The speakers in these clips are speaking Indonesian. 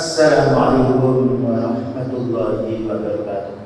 Assalamualaikum warahmatullahi wabarakatuh.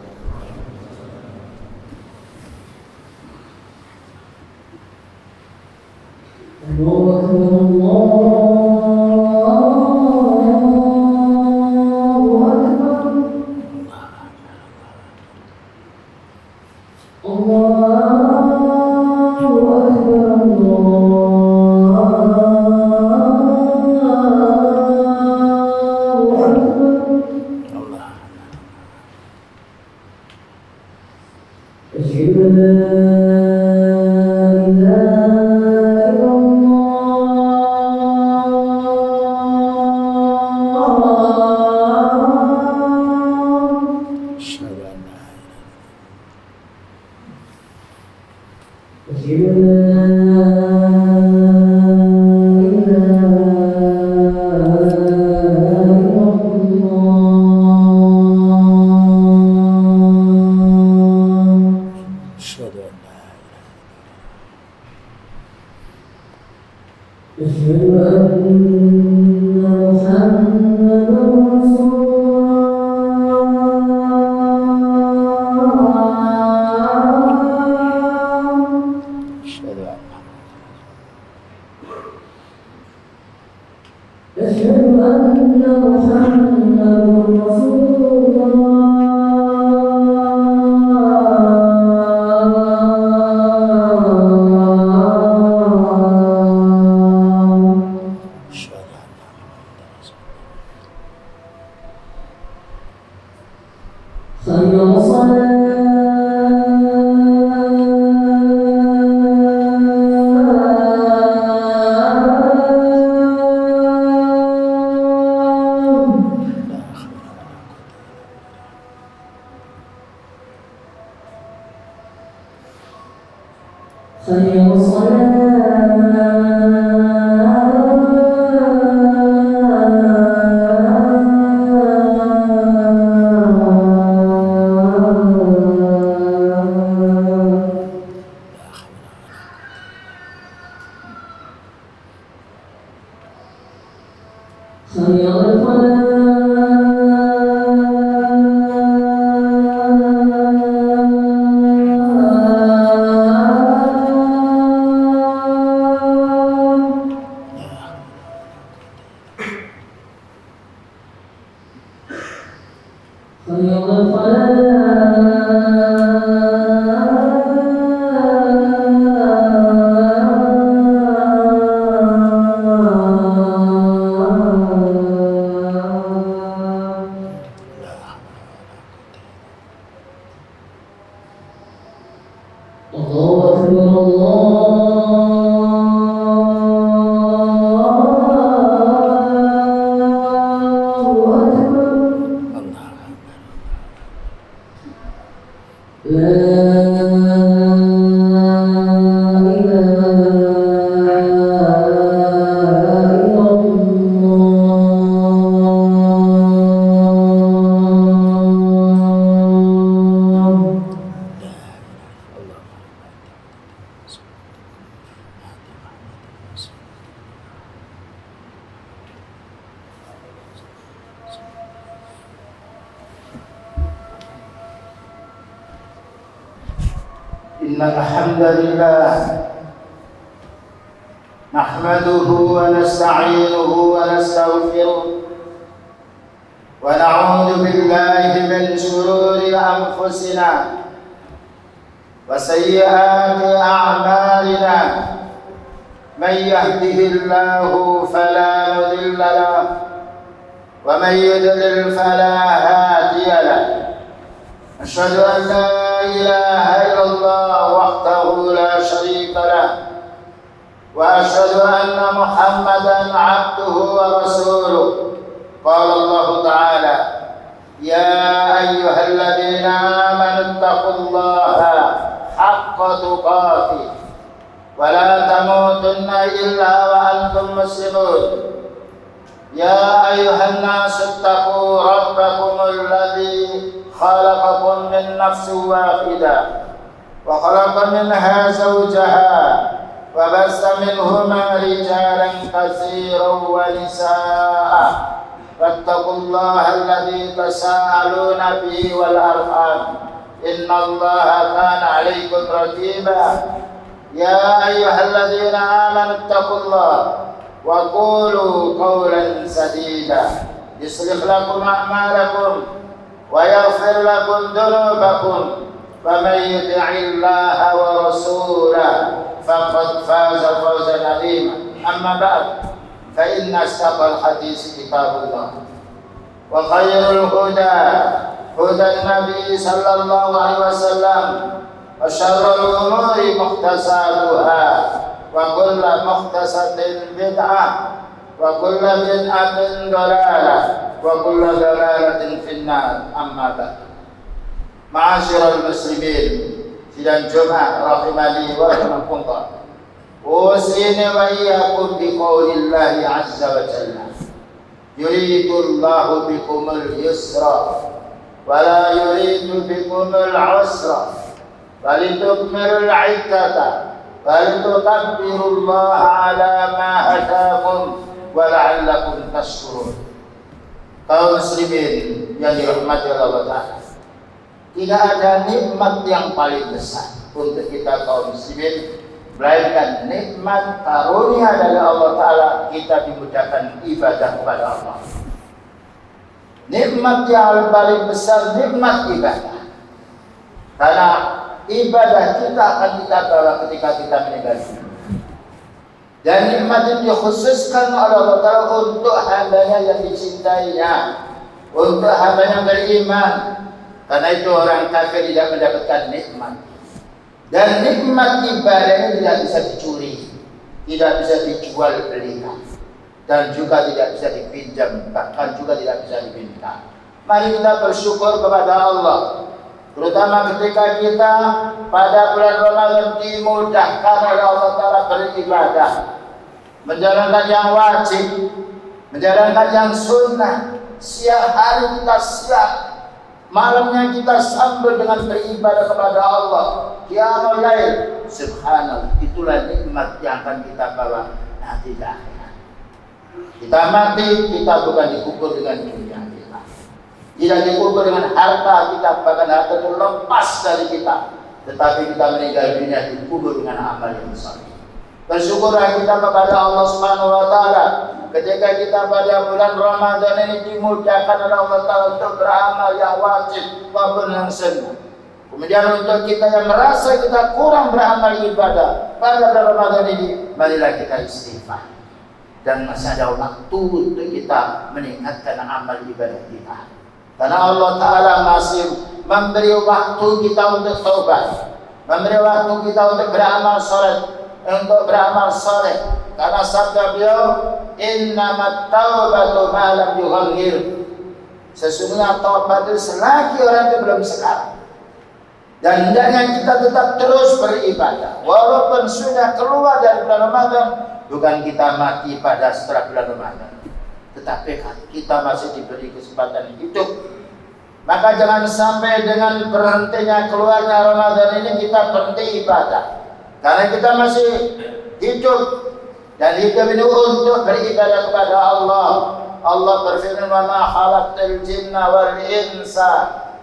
Innal hamdalillah nahmaduhu wa nasta'inuhu wa nastaghfiruh wa na'udzu billahi min shururi anfusina wa sayyiati a'malina man yahdihillahu fala mudilla lahu wa man yudlil fala hadiya lahu. Asyhadu an la ilaha illallah wahdahu la syarika lah wa asyhadu anna Muhammadan abduhu wa rasuluh. Qala Allah Ta'ala, ya ayyuhalladzina amanu taqullaha haqqa tuqatih wa la tamutunna illa wa antum muslimun. Ya ayyuhan nasu taqu rabbakumul ladzi khalaqakum min nafsin wahidah wa khalaqa minha zawjaha wa bassa minhuma rijalan katsiran wa nisaa واتقوا الله الذي تساءلون به والأرحام إن الله كان عليكم رقيبا يا أيها الذين آمنوا اتقوا الله وقولوا قولا سديدا يصلح لكم أعمالكم ويغفر لكم ذنوبكم ومن يطع الله ورسوله فقد فاز فوزا عظيما أما بعد فإن أصدق الحديث كتاب الله وخير الهدى هدى النبي صلى الله عليه وسلم وشر الأمور محدثاتها وكل محدثة بدعة وكل بدعة ضلالة وكل ضلالة في النار أما بعد Ma'asyiral muslimin sidang Jumat rahimani wa rahimakumullah usini wa iyyakum biqaulillahi azza wa jalla yuridullahu bikumul yusra wa la yuridu bikumul usra walitukmilul iddata walitukabbirullaha ala ma hadakum wa la'allakum tashkurun. Kaum muslimin yang dirahmati Allah Ta'ala, tidak ada nikmat yang paling besar untuk kita kaum muslimin melainkan nikmat karunia dari Allah Ta'ala kita dimudahkan ibadah kepada Allah. Nikmat yang paling besar nikmat ibadah, karena ibadah kita akan kita bawa ketika kita meninggal dunia. Dan nikmat ini dikhususkan oleh Allah Ta'ala untuk hambanya yang dicintainya, untuk hambanya yang beriman. Karena itu orang kafir tidak mendapatkan nikmat. Dan nikmat ibadah ini tidak bisa dicuri, tidak bisa dijual belikan, dan juga tidak bisa dipinjam, bahkan juga tidak bisa diminta. Mari kita bersyukur kepada Allah, terutama ketika kita pada bulan Ramadan dimudahkan oleh Allah Ta'ala beribadah, menjalankan yang wajib, menjalankan yang sunnah. Siang hari kita siap, malamnya kita sambut dengan beribadah kepada Allah. Qiyamul lail, subhanallah, itulah nikmat yang akan kita bawa nanti di akhirat. Kita mati, kita bukan dikubur dengan dunia kita, tidak dikubur dengan harta kita, bahkan harta itu lepas dari kita, tetapi kita meninggal dunia dikubur dengan amal yang saleh. Bersyukurlah kita kepada Allah Subhanahu wa Ta'ala ketika kita pada bulan Ramadan ini dimudahkan oleh Allah Ta'ala untuk beramal yang wajib maupun yang sunnah. Kemudian untuk kita yang merasa kita kurang beramal ibadah pada bulan Ramadan ini, marilah kita istighfar, dan masih ada waktu untuk kita meningkatkan amal ibadah kita. Karena Allah Ta'ala masih memberi waktu kita untuk taubat, memberi waktu kita untuk beramal saleh, untuk beramal saleh. Karena sabda beliau, innamat taubatu ma lam yughayyir, sesungguhnya taubat itu selagi orang itu belum sekarang. Dan hendaknya kita tetap terus beribadah walaupun sudah keluar dari bulan Ramadan. Bukan kita mati pada setelah bulan Ramadan, tetapi kita masih diberi kesempatan hidup. Maka jangan sampai dengan berhentinya keluarnya Ramadan ini kita berhenti ibadah, karena kita masih hidup, dan hidup ini untuk beribadah kepada Allah. Allah berfirman, wa ma khalaqtul jinna wal insa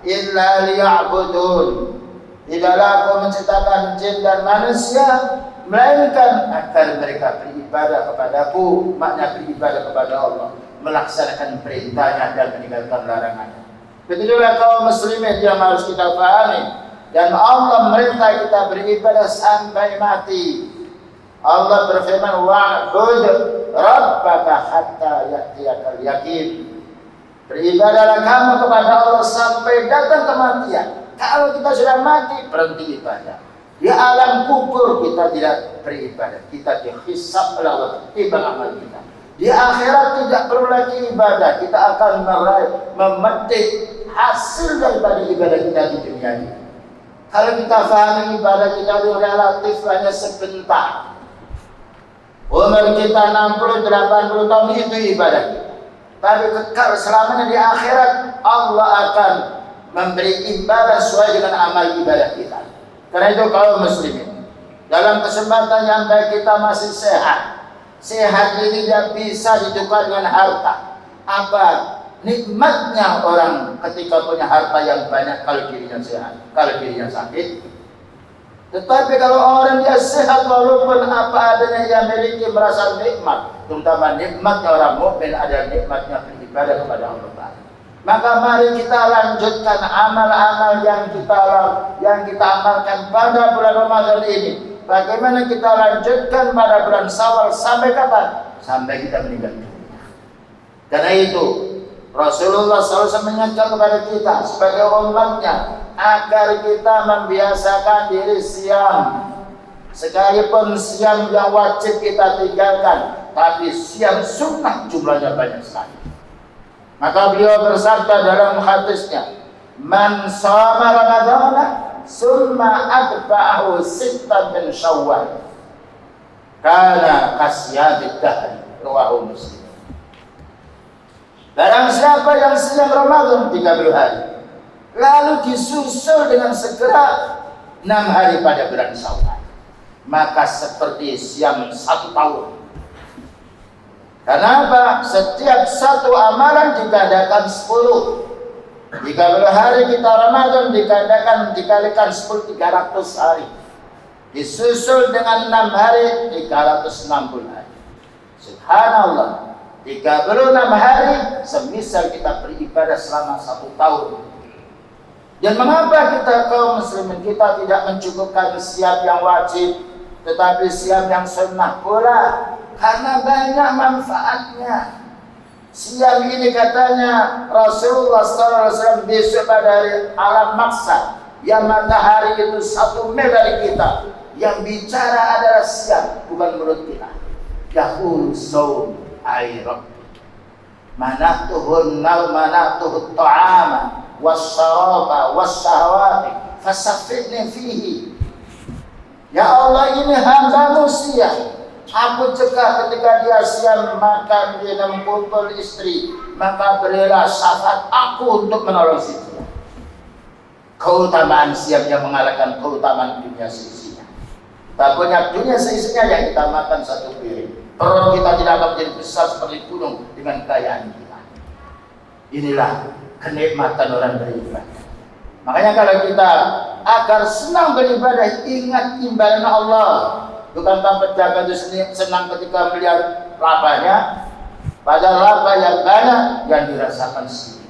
illa liya'budun. Tidaklah aku menciptakan jin dan manusia melainkan agar mereka beribadah kepadaku. Makna beribadah kepada Allah, melaksanakan perintahnya dan meninggalkan larangannya. Begitulah kaum muslimin yang harus kita pahami. Dan Allah merintah kita beribadah sampai mati. Allah berfirman, wa'bud rabbaka hatta ya'tiyakal yaqin. Beribadahlah kamu kepada Allah sampai datang kematian. Kalau kita sudah mati, berhenti ibadah. Di alam kubur kita tidak beribadah, kita dihisab oleh Allah, timbang amal kita. Di akhirat tidak perlu lagi ibadah, kita akan memetik hasil daripada ibadah kita di dunia ini. Kalau kita pahami ibadah kita itu relatif hanya sebentar. Umur kita 60-80 tahun itu ibadah kita. Tapi kekal selamanya di akhirat, Allah akan memberi ibadah sesuai dengan amal ibadah kita. Karena itu kaum muslimin, dalam kesempatan yang baik kita masih sehat. Sehat ini tidak bisa ditukar dengan harta, apa nikmatnya orang ketika punya harta yang banyak kalau dirinya sehat, kalau dirinya sakit. Tetapi kalau orang dia sehat walaupun apa adanya yang miliki merasa nikmat, terutama nikmatnya orang mukmin adalah nikmatnya beribadah kepada Allah Ta'ala. Maka mari kita lanjutkan amal-amal yang kita amalkan pada bulan Ramadan ini. Bagaimana kita lanjutkan pada bulan Syawal sampai kapan? Sampai kita meninggal dunia. Karena itu Rasulullah SAW mengingatkan kepada kita sebagai umatnya agar kita membiasakan diri siam. Sekalipun siam yang wajib kita tinggalkan, tapi siam sunnah jumlahnya banyak sekali. Maka beliau bersabda dalam hadisnya, "Man shoma Ramadhana summa atba'ahu sittan min Syawal kana kasyabid dahri." Rawahu Muslim. Barang siapa yang siam Ramadan 30 hari, lalu disusul dengan segera 6 hari pada bulan Syawal, maka seperti siam 1 tahun. Karena apa? Setiap satu amalan digandakan 10. 30 hari kita Ramadan dikalikan 10, 300 hari. Disusul dengan 6 hari, 360 hari. Subhanallah. 36 hari semisal kita beribadah selama 1 tahun. Dan mengapa kita kaum muslimin kita tidak mencukupkan siam yang wajib, tetapi siam yang sunnah pula? Karena banyak manfaatnya. Siam ini katanya Rasulullah SAW besok pada hari alam maksa, yang matahari itu 1 mil dari kita, yang bicara adalah siam, bukan mulut kita. Yaqulu saum ay rabbi manatuhun nal manatuhut ta'ama wasyaraba wasyahawati fasafidni fihi. Ya Allah, ini hambamu siam, aku cegah ketika dia siam makan, minum, kumpul istri, maka berilah syafaat aku untuk menolong si dia. Keutamaan siam yang mengalahkan keutamaan dunia seisinya. Tak punya dunia seisinya yang kita makan 1 piring, perut kita tidak akan menjadi besar seperti gunung dengan kekayaan kita. Inilah kenikmatan orang beribadah. Makanya kalau kita agar senang beribadah, ingat imbalan Allah. Bukankah pedagang itu senang ketika melihat labanya? Padahal laba yang banyak yang dirasakan sendiri,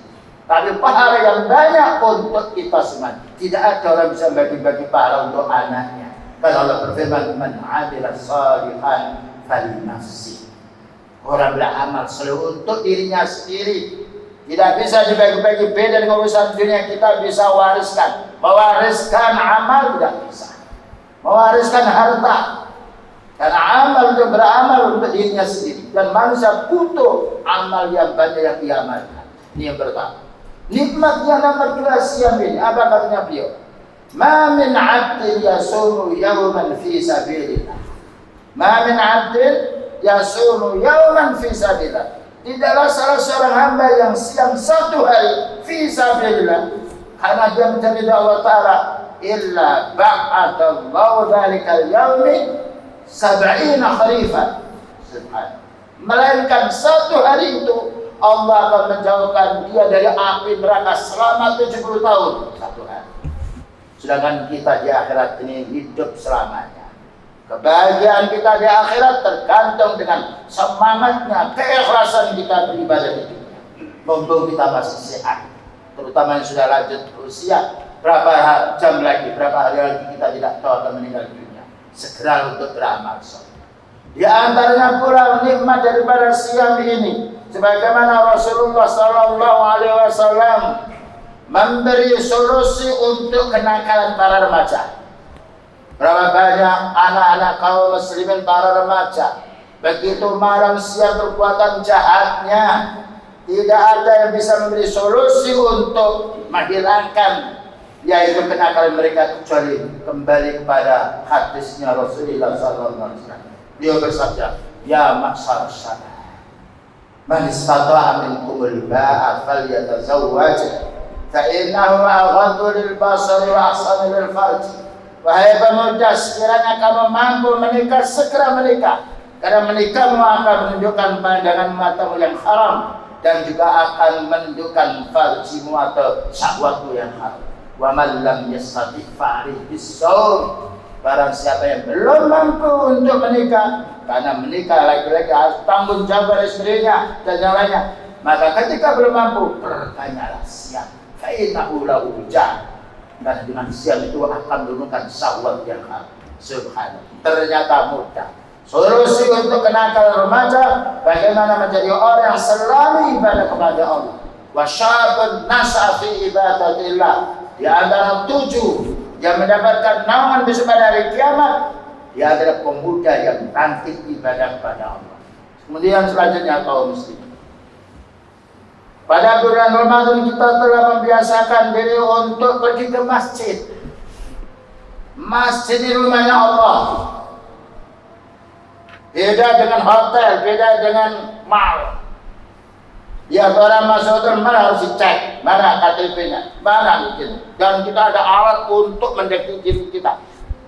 tapi pahala yang banyak untuk kita semua. Tidak ada orang bisa bagi-bagi pahala untuk anaknya. Kalau Allah berfirman, "Man 'amila shalihan falinafsi." Orang beramal selalu untuk dirinya sendiri. Tidak bisa dibagi-bagi. Beda dengan urusan dunia, kita bisa mewariskan amal, tidak bisa mewariskan harta. Karena amal itu beramal untuk dirinya sendiri, dan manusia butuh amal yang banyak yang diamalkan. Ini yang pertama. Nikmat yang nomor 2 siam ini, apa katanya beliau? Ma min 'abdin yasumu yawman fi sabilillah. Ma min 'abdin yasumu yawman fi sabilillah. Tidaklah salah seorang hamba yang siam 1 hari fi sabilillah karena dia mencari Allah Ta'ala, illa ba'adallahu dhalikal yawmi 70 kharifan. Subhanallah. Melainkan 1 hari itu Allah akan menjauhkan dia dari api neraka selama 70 tahun 1 hari. Sedangkan kita di akhirat ini hidup selamanya. Kebahagiaan kita di akhirat tergantung dengan semangatnya, keikhlasan kita beribadah di dunia. Mumpung kita masih sehat, terutama yang sudah lanjut usia, berapa jam lagi, berapa hari lagi kita tidak tahu akan meninggal dunia. Segera untuk beramal soleh. Di antaranya pula nikmat daripada siam ini, sebagaimana Rasulullah SAW memberi solusi untuk kenakalan para remaja. Berapa banyak anak-anak kaum muslimin para remaja begitu malam siang perbuatan jahatnya, tidak ada yang bisa memberi solusi untuk menghilangkan yaitu kenakalan mereka kecuali kembali kepada hadisnya Rasulullah SAW. Beliau bersabda, "Ya ma'syar syabab, man istata'a minkumul ba'a falyatazawwaj, fa innahu aghaddu lil basari wa ahsanu lil farj." Wahai pemuda, sekiranya kamu mampu menikah, segera menikah. Karena menikahmu akan menunjukkan pandangan matamu yang haram, dan juga akan menunjukkan farjimu atau syahwatmu yang haram. Wa man lam yastati' fa'alaihi bis-shaum. Barang siapa yang belum mampu untuk menikah, karena menikah laki-laki harus tanggung jawab istrinya dan yang lainnya, maka ketika belum mampu, perbanyalah siam. Fa'innahu lahu wija'. Karena dengan siam itu akan menurunkan syahwat yang haram. Subhanallah. Ternyata mudah. Solusi untuk kenakalan remaja, bagaimana menjadi orang yang selalu ibadah kepada Allah. Wa syabun nas'a fi ibadatillah. Di antara 7 yang mendapatkan naungan besok pada hari kiamat, dia adalah pemuda yang bangkit ibadah kepada Allah. Kemudian selanjutnya kaum muslimin. Pada bulan Ramadan kita telah membiasakan diri untuk pergi ke masjid. Masjid di rumahnya Allah. Beda dengan hotel, beda dengan mall. Ya, orang masuk hotel mana harus dicek, mana KTP-nya, mana gitu. Dan kita ada alat untuk mendeteksi kita.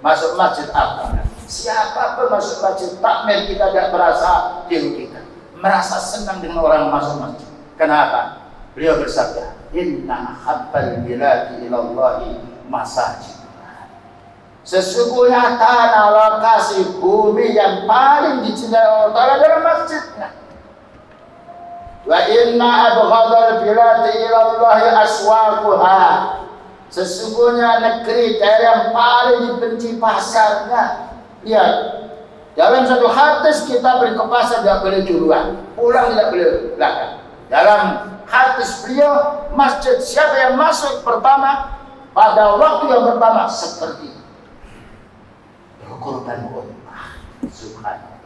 Masuk masjid apa? Siapapun masuk masjid takmir kita tidak merasa dirugikan, merasa senang dengan orang masuk masjid. Kenapa? Beliau bersabda, Inna habbal biladi ilallahi masajid. Sesungguhnya tanah lokasi bumi yang paling dicintai Allah Ta'ala adalah masjidnya. Wa inna abghadal biladi ilallahi aswaquha. Sesungguhnya negeri daerah yang paling dibenci pasarnya. Lihat, dalam satu hadis kita pergi ke pasar tidak boleh duluan, pulang tidak boleh belakang. Dalam hadis beliau, masjid siapa yang masuk pertama pada waktu yang pertama seperti korban ummah. Subhanallah.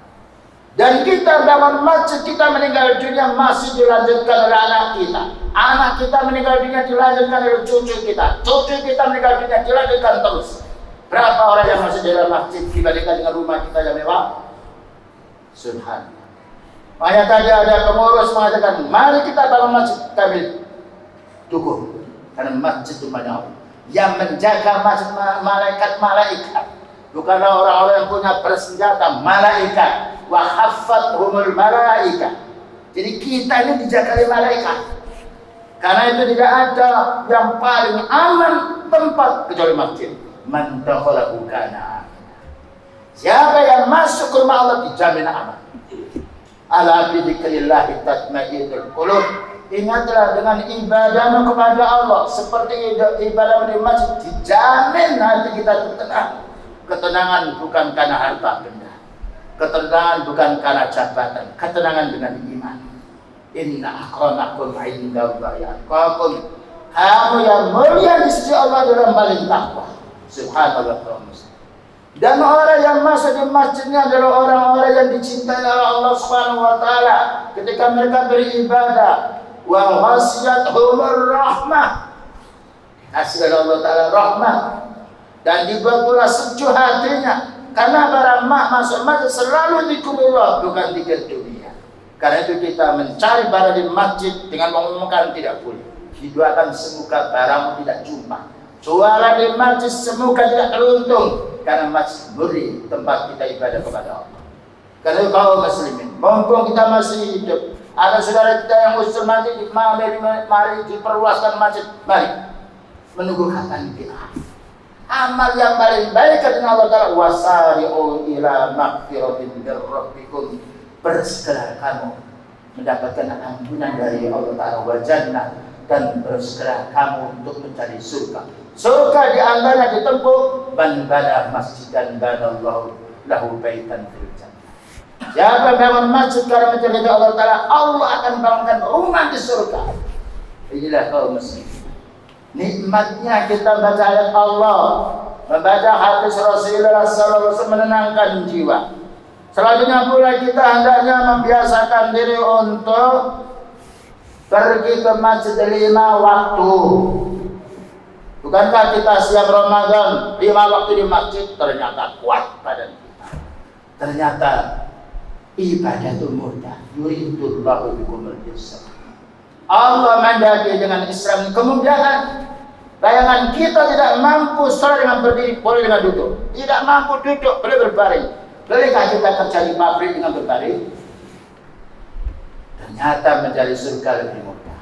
Dan kita dalam masjid, kita meninggal dunia masih dilanjutkan oleh anak kita. Anak kita meninggal dunia dilanjutkan oleh cucu kita. Cucu kita meninggal dunia dilanjutkan terus. Berapa orang yang masih di dalam masjid dibandingkan dengan rumah kita yang mewah? Subhanallah. Makanya tadi ada pengurus mengatakan, mari kita bangun masjid. Kami dukung. Karena masjid itu banyak Allah. Yang menjaga masjid malaikat-malaikat. Bukanlah orang-orang yang punya bersenjata, malaikat. Wa haffathumul malaikat. Jadi kita ini dijaga oleh malaikat. Karena itu tidak ada yang paling aman tempat kecuali masjid. Man dakhalahu kana. Siapa yang masuk ke rumah Allah dijamin aman. Ala bi dzikrillah tatma'innul qulub. Ingatlah dengan ibadahmu kepada Allah seperti ibadah di masjid, dijamin hati kita tenang. Ketenangan bukan karena harta benda, ketenangan bukan karena jabatan, ketenangan dengan iman. Inna akramakum indallahi atqakum. Kamu yang mulia di sisi Allah adalah paling takwa. Subhanallah. Dan orang yang masuk di masjidnya adalah orang-orang yang dicintai oleh Allah Subhanahu wa taala ketika mereka beribadah. Wa ghasyiyatuhumur rahmah. Kasih Allah taala rahmat. Dan dibuat pula sejuk hatinya. Karena para mak masuk masjid selalu zikrullah, bukan zikir dunia. Karena itu kita mencari barang di masjid dengan mengumumkan tidak boleh. Didoakan semoga barangmu tidak jumpa. Jualan di masjid semoga tidak teruntung. Karena masjid murni tempat kita ibadah kepada Allah. Karena itu kaum muslimin, mumpung kita masih hidup, ada saudara kita yang usul mati, mari diperluaskan masjid. Mari menunggu kapan kita. Amal yang paling baik dengan Allah Ta'ala, wasari'u ila maghfiratin min rabbikum. Bersegera kamu mendapatkan ampunan dari Allah Ta'ala wa jannah, dan bersegera kamu untuk mencari surga. Surga di antaranya ditempuh man bana masjidan banallahu lahu baitan fil jannah. Siapa yang bangun masjid karena mencari Allah Ta'ala, Allah akan bangunkan rumah di surga. Inilah kaum muslimin. Nikmatnya kita baca ayat Allah, membaca hadis Rasulullah SAW menenangkan jiwa. Selanjutnya pula kita hendaknya membiasakan diri untuk pergi ke masjid 5 waktu. Bukankah kita siap Ramadan 5 waktu di masjid, ternyata kuat badan kita. Ternyata ibadah itu mudah. Yuridullahu bikumul yusra. Allah mendaki dengan Islam kemudahan. Bayangan kita tidak mampu sholat dengan berdiri, boleh dengan duduk. Tidak mampu duduk, boleh berbaring. Bolehkah kita kerja di pabrik dengan berbaring? Ternyata mencari surga lebih mudah.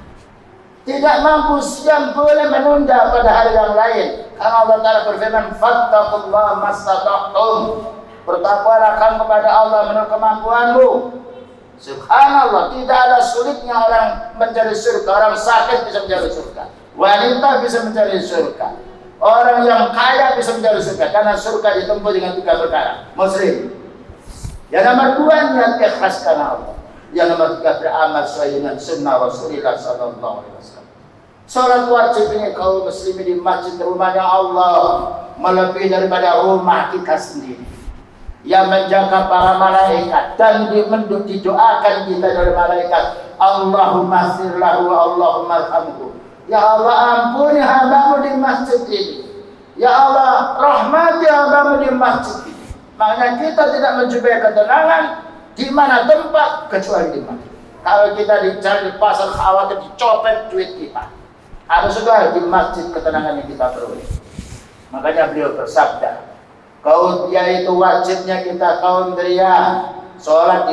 Tidak mampu siang boleh menunda pada hari yang lain. Karena Allah Ta'ala berfirman, fattaqullaha mastata'tum. Bertakwalah kamu kepada Allah menurut kemampuanmu. Subhanallah, tidak ada sulitnya orang mencari surga. Orang sakit bisa mencari surga. Wanita bisa mencari surga. Orang yang kaya bisa mencari surga. Karena surga ditempuh dengan 3 perkara. Muslim. Yang nomor 2, niat ikhlas karena Allah. Yang nomor 3, beramal sesuai dengan sunnah Rasulullah SAW. Salat wajib ini kaum muslimin di masjid rumahnya Allah melebihi daripada rumah kita sendiri. Yang menjaga para malaikat dan didoakan kita dari malaikat. Allahumma ighfir lahu wa Allahumma arhamhu. Ya Allah, ampuni hambamu di masjid ini. Ya Allah, rahmati hambamu di masjid ini. Makanya kita tidak menjumpai ketenangan di mana tempat kecuali di masjid. Kalau kita dicari di pasar khawatir dicopet duit kita. Harus juga di masjid ketenangan yang kita peroleh. Makanya beliau bersabda, kaum yaitu wajibnya kita kaum pria sholat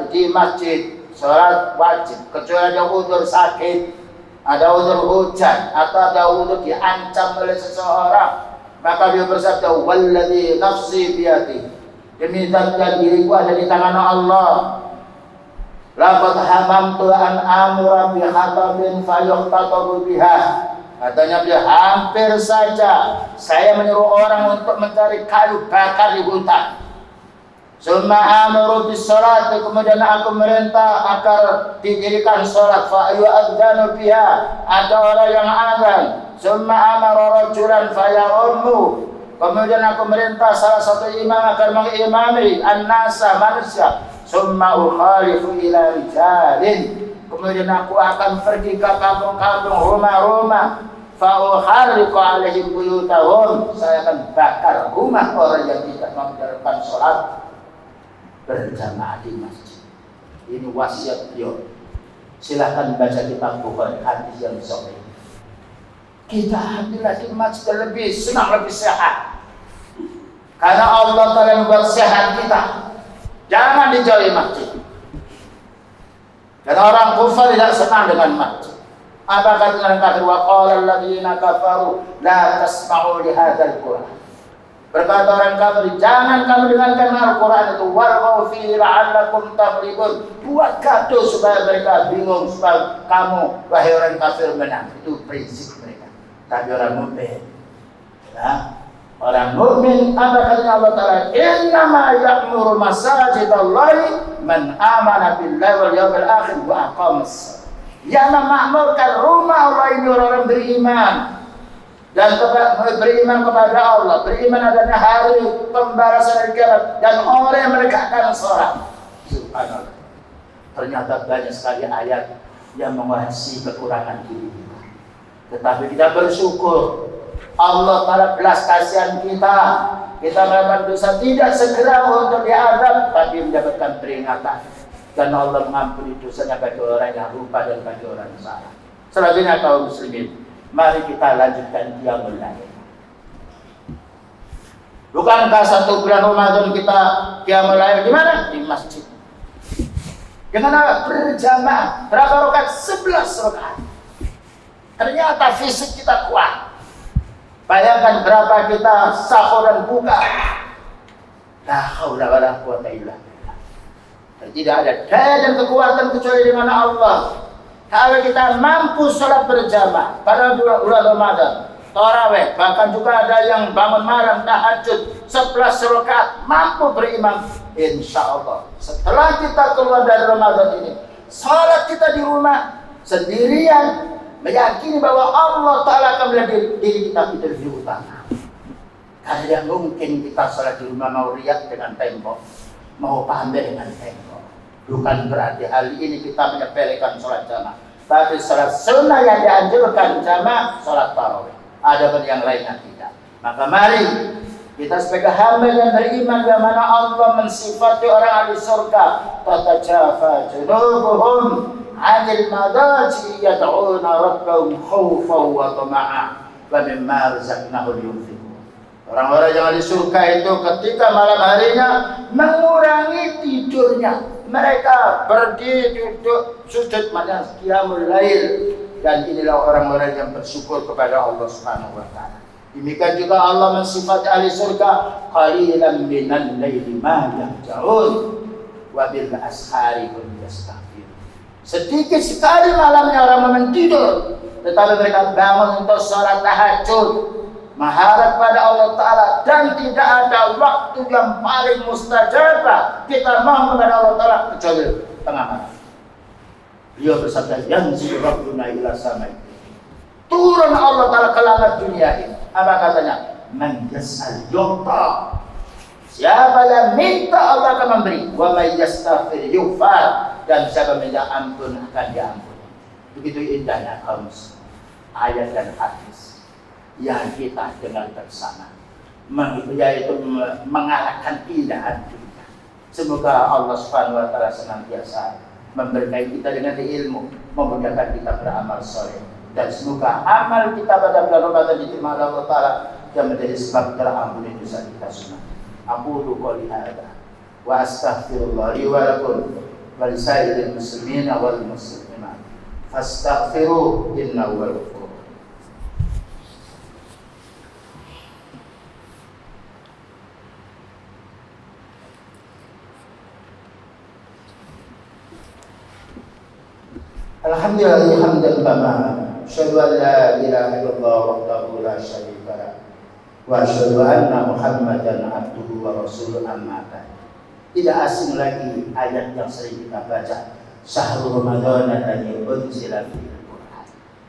di masjid, sholat wajib kecuali ada udzur sakit, ada udzur hujan, atau ada udzur diancam oleh seseorang. Maka beliau bersabda, walladzi nafsi biyadihi, demi zat diriku ada di tangan Allah. Laqad hamamtu an amura bi hatabin fayuhtatabu biha. Katanya beliau, hampir saja saya menyuruh orang untuk mencari kayu bakar di hutan. Summa amuru bis salat, kemudian aku merintah agar didirikan salat. Fa yu'adzanu biha, ada orang yang azan. Summa amara rajulan fayarummu, kemudian aku merintah salah satu imam agar mengimami an-nasa manusia. Summa ukhalifu ila rijalin, kemudian aku akan pergi ke kampung-kampung, rumah-rumah. Fa uharriqu alaihim buyutahum, saya akan bakar rumah orang yang tidak menjalankan sholat berjamaah di masjid. Ini wasiat beliau. Silakan baca kitab Bukhari, hadis yang sahih. Kita ambil di masjid lebih senang, lebih sehat. Karena Allah Ta'ala membuat sehat kita. Jangan dijauhi masjid. Karena orang kufar tidak senang dengan masjid. Apa kata orang kafir? Wa qala alladziina kafaru la tasma'u li hadzal Qur'an. Berkata orang kafir, jangan kamu dengarkan Al-Qur'an itu, warghaw fihi la'allakum taghlibun. Buat gaduh supaya mereka bingung, supaya kamu wahai orang kafir menang. Itu prinsip mereka. Tapi orang mukmin, ya, orang mukmin, apa katanya Allah Ta'ala? Innama ya'muru masajidallahi man amana billahi wal yawmil akhir wa aqamas shalah. Yang memakmurkan rumah Allah ini orang-orang beriman dan beriman kepada Allah, beriman adanya hari pembalasan dari kiamat, dan orang yang menegakkan salat. Subhanallah. Ternyata banyak sekali ayat yang mengoreksi kekurangan diri kita. Tetapi kita bersyukur Allah Ta'ala belas kasihan kita. Kita melakukan dosa tidak segera untuk diadab, tapi mendapatkan peringatan. Dan Allah mengampuni dosanya bagi orang yang lupa dan bagi orang yang salah. Selanjutnya kaum muslimin, mari kita lanjutkan qiyamul lail. Bukankah 1 bulan Ramadan kita qiyamul lail di mana? Di masjid. Dengan berjamaah. Berapa rakaat? 11 rakaat. Ternyata fisik kita kuat. Bayangkan berapa kita sahur dan buka. La haula wala quwwata illa billah. Tidak ada daya dan kekuatan kecuali di mana Allah. Kalau kita mampu sholat berjamaah pada bulan Ramadan, tarawih, bahkan juga ada yang bangun malam tahajud 11 rakaat, mampu berimam, insya Allah. Setelah kita keluar dari Ramadan ini, sholat kita di rumah sendirian, meyakini bahwa Allah Ta'ala akan melihat diri kita itu lebih utama. Karena yang mungkin kita sholat di rumah mau riak dengan tembok, mau pamer dengan tembok. Bukan berarti hal ini kita menyepelekan sholat jamaah, tapi sholat sunnah yang dianjurkan jamaah, sholat tarawih. Ada pun yang lainnya tidak. Maka mari kita sebagai hamba yang beriman, yang mana Allah mensifati orang ahli surga, tatajafa junubuhum 'anil madaji yad'una rabbahum khaufan wa tama'an wa mimma razaqnahum yunfiqun. Orang-orang yang ahli surga itu ketika malam harinya mengurangi tidurnya, mereka berdiri, duduk, sujud, maknanya qiyamul lail. Dan inilah orang-orang yang bersyukur kepada Allah Subhanahu wa taala. Demikian juga Allah mensifati ahli surga, qalilan minal laili ma yahjaun wa bil ashari hum yastaghfirun. Sedikit sekali malamnya orang tidur, tetapi mereka bangun untuk salat tahajud, mengharap pada Allah Ta'ala. Dan tidak ada waktu yang paling mustajabah kita mohon kepada Allah Ta'ala kecuali tengah malam. Beliau bersabda, yanzilu rabbuna ila samai, turun Allah Ta'ala ke langit dunia ini. Apa katanya? Man yas'al yu'ta, siapa yang minta Allah akan memberi, wa may yastaghfir yughfar, dan siapa minta ampun akan diampuni. Begitu indahnya kaum ayat dan hadis yang kita dengar bersama, yaitu mengalahkan keindahan dunia. Semoga Allah Subhanahu wa taala senantiasa memberkahi kita dengan ilmu, memudahkan kita beramal soleh, dan semoga amal kita pada bulan Ramadan diterima Allah Taala dan menjadi sebab terampuni dosa kita semua. Aqulu qouli hadza wa astaghfirullah li wa lakum wa lisairil muslimina wal muslimat fastaghfiruhu innahu huwal ghafur. Alhamdulillah hamdan tamam, asyhadu an la ilaha illallah wahdahu la syarika lah, wa asyhadu anna Muhammadan abduhu wa rasuluh, amma ba'd. Tidak asing lagi ayat yang sering kita baca, syahrul Ramadan alladzi unzila fihi al-Qur'an.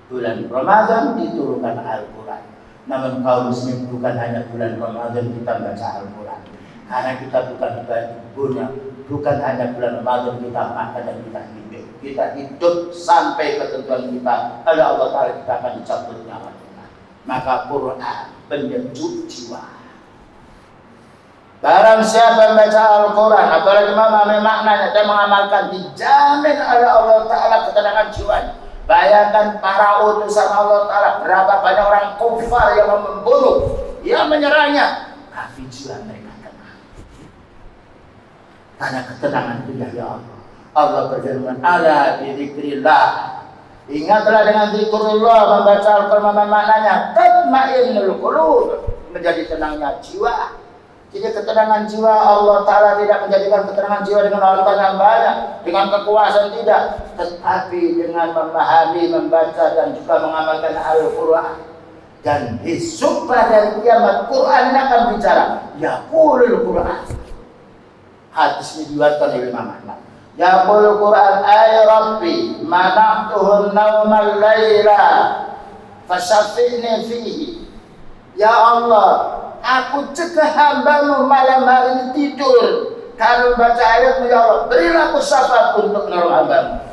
Bulan Ramadan diturunkan Al-Qur'an. Namun kaum muslim bukan hanya bulan Ramadan kita baca Al-Qur'an, karena kita bukan hanya bulan Ramadan kita makan dan kita hidup. Kita hidup sampai ketentuan kita, oleh Allah Ta'ala kita akan dicabut nyawa kita. Maka Quran penyejuk jiwa. Barang siapa membaca Al-Quran, apalagi memahami maknanya dan mengamalkan, dijamin oleh Allah Ta'ala ketenangan jiwanya. Bayangkan para utusan Allah Ta'ala, berapa banyak orang kufar yang membunuh, yang menyerangnya, tapi jiwa mereka tenang. Karena ketenangan itu dari Allah. Allah berfirman, ala bidzikrillah, ingatlah dengan zikrullah, membaca Al-Quran maknanya, tatma'innul qulub, menjadi tenangnya jiwa. Jadi ketenangan jiwa Allah Ta'ala tidak menjadikan ketenangan jiwa dengan harta yang banyak, dengan kekuasaan, tidak, tetapi dengan memahami, membaca dan juga mengamalkan Al-Quran. Dan besok pada kiamat Quran akan bicara, yaqulul Quran. Hadis ini diriwayatkan oleh Imam Ahmad. Yaqul Quran, ay Rabbi mana'tuhun nawmal layla fasyafi'ni fihi. Ya Allah, aku cegah hambamu malam hari ini tidur. Kalau baca ayatmu, ya Allah, berilah aku syafaat untuk menolong hambamu.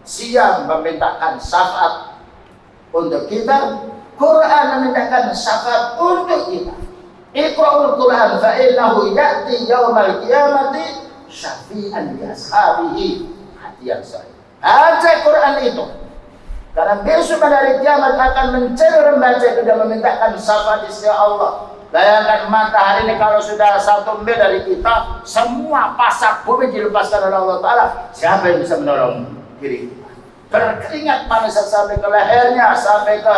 Siang memintakan syafaat untuk kita, Quran memintakan syafaat untuk kita. Iqra'ul Quran fa innahu ya'ti yaumal qiyamati syafi'an li ashabihi. Hati yang saya baca Quran itu, karena besok pada hari kiamat akan mencari membaca itu dan memintakan syafaat di sisi Allah. Bayangkan matahari ini kalau sudah 1 mil dari kita, semua pasak bumi dilepaskan oleh Allah Ta'ala. Siapa yang bisa menolong diri kita? Berkeringat panas sampai ke lehernya, sampai ke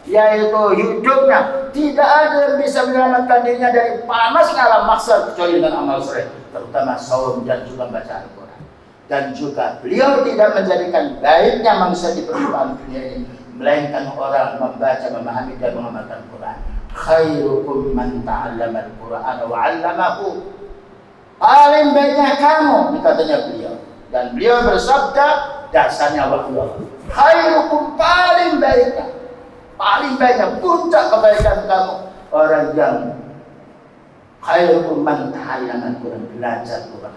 yaitu hidungnya. Tidak ada yang bisa menyelamatkan dirinya dari panasnya alam mahsyar kecuali dengan amal soleh, terutama saum dan juga baca Al-Quran. Dan juga beliau tidak menjadikan baiknya manusia di permukaan dunia ini, melainkan orang membaca, memahami dan mengamalkan Quran. Khairukum man ta'allama al-Quran wa 'allamahu. Paling baiknya kamu, katanya beliau. Dan beliau bersabda, dasarnya wahyu Allah. Khairukum, paling baiknya, paling baiknya, puncak kebaikan kamu, orang yang khairukum man ta'allama al-Quran, belajar Quran,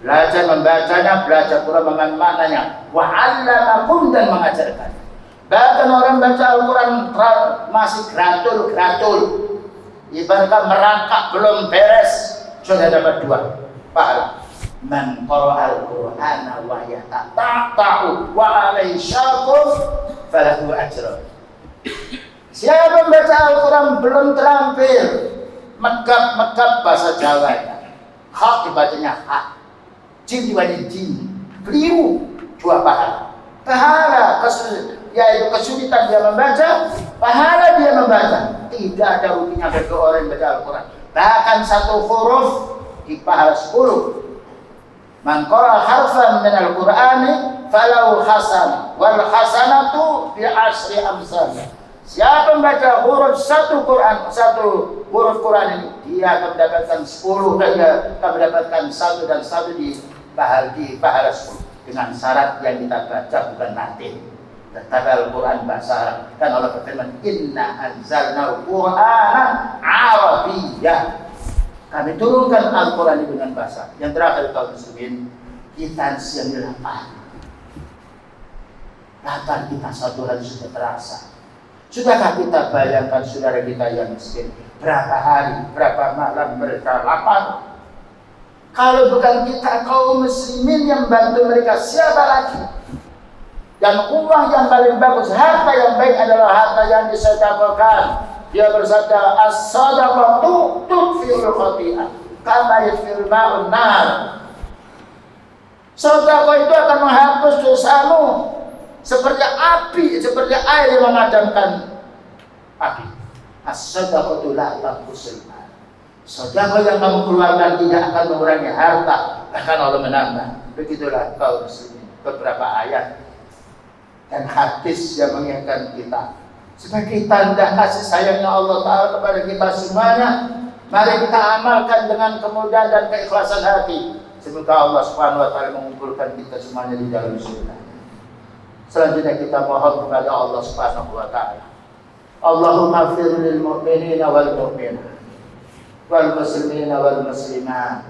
belajar membacanya, belajar Quran mengenai maknanya, wa 'allamakum, dan mengajarkan. Bahkan orang baca Al-Quran masih gratul-gratul, ibaratkan merangkak belum beres, sudah dapat 2 pahala. Man qara'a al-Qur'ana wa yata'ta'u wa 'alaihi syaqun falahu ajrun. Siapa membaca Al-Quran belum terampil, megap-megap bahasa Jawanya, hak dibacanya hak, Jin walidin, keliru dua pahala. Pahala yaitu kesulitan dia membaca, pahala dia membaca. Tidak ada ruginya bagi orang yang baca Al-Quran. Bahkan satu huruf di pahala 10. Man qara'a harfan min al-Qur'ani falau hasan wal hasanatu bi asri amsal. Siapa membaca satu huruf Quran ini, dia akan mendapatkan 10, dia akan mendapatkan 1 dan 1 di pahala 10 dengan syarat yang kita baca bukan nanti. Tetapi Al-Quran bahasa Arab. Kan Allah berfirman, Inna anzalna Qur'anan Arabiyyah. Kami turunkan Al-Quran ini dengan bahasa. Yang terakhir kaum muslimin, kita siang lapar kita satu hari sudah terasa. Sudahkah kita bayangkan saudara kita yang miskin, berapa hari, berapa malam mereka lapar? Kalau bukan kita kaum muslimin yang bantu mereka, siapa lagi? Dan uang yang paling bagus, harta yang baik adalah harta yang disedekahkan. Dia bersabda, as-sadaqatu tudfi'ul khati'ah kama yudfi'ul ma'un nar. Sedekah itu akan menghapus dosamu seperti api, seperti air yang memadamkan api. As-sadaqatu la tanqusul mal. Sedekah yang kamu keluarkan tidak akan mengurangi harta, bahkan Allah menambah. Begitulah kaum muslimin. Beberapa ayat dan hadis yang mengingatkan kita sebagai tanda kasih sayangnya Allah Ta'ala kepada kita semuanya. Mari kita amalkan dengan kemudahan dan keikhlasan hati. Semoga Allah Subhanahu wa Ta'ala mengumpulkan kita semuanya di dalam surga. Selanjutnya kita mohon kepada Allah Subhanahu wa Ta'ala, Allahumma fir lil mu'minina wal mu'minat wal muslimina wal muslimat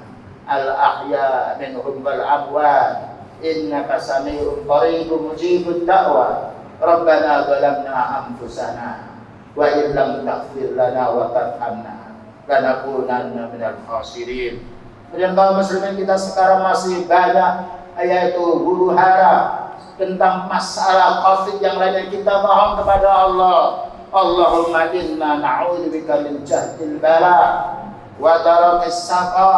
al ahya minhum wal amwat innaka sami'un qaribun mujibud da'wah. Rabbana zalamna anfusana wa in lam taghfir lana wa tarhamna lanakunanna minal khasirin. Dan kaum muslimin kita sekarang masih banyak yaitu huru hara tentang masalah Covid yang lainnya. Kita mohon kepada Allah, Allahumma inna na'udzubika min jahdil bala wa darakis saqa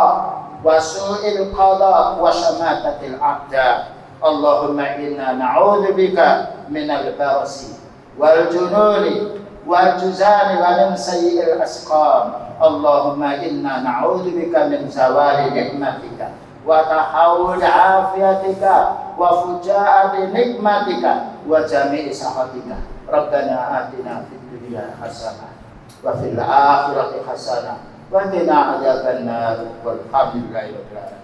wa su'il qada wa syamatatil a'da. Allahumma inna na'udzubika minal barasi wal jununi wal juzani wa min sayyi'il asqam. Allahumma inna na'udzubika min zawali ni'matika wa tahawul afiyatika wa fujaati nikmatika wa jami'i sahatika. Rabbana atina fid dunya hasanah wa fil akhirati hasanah wa qina adzabannar. Walhamdulillahi rabbil alamin.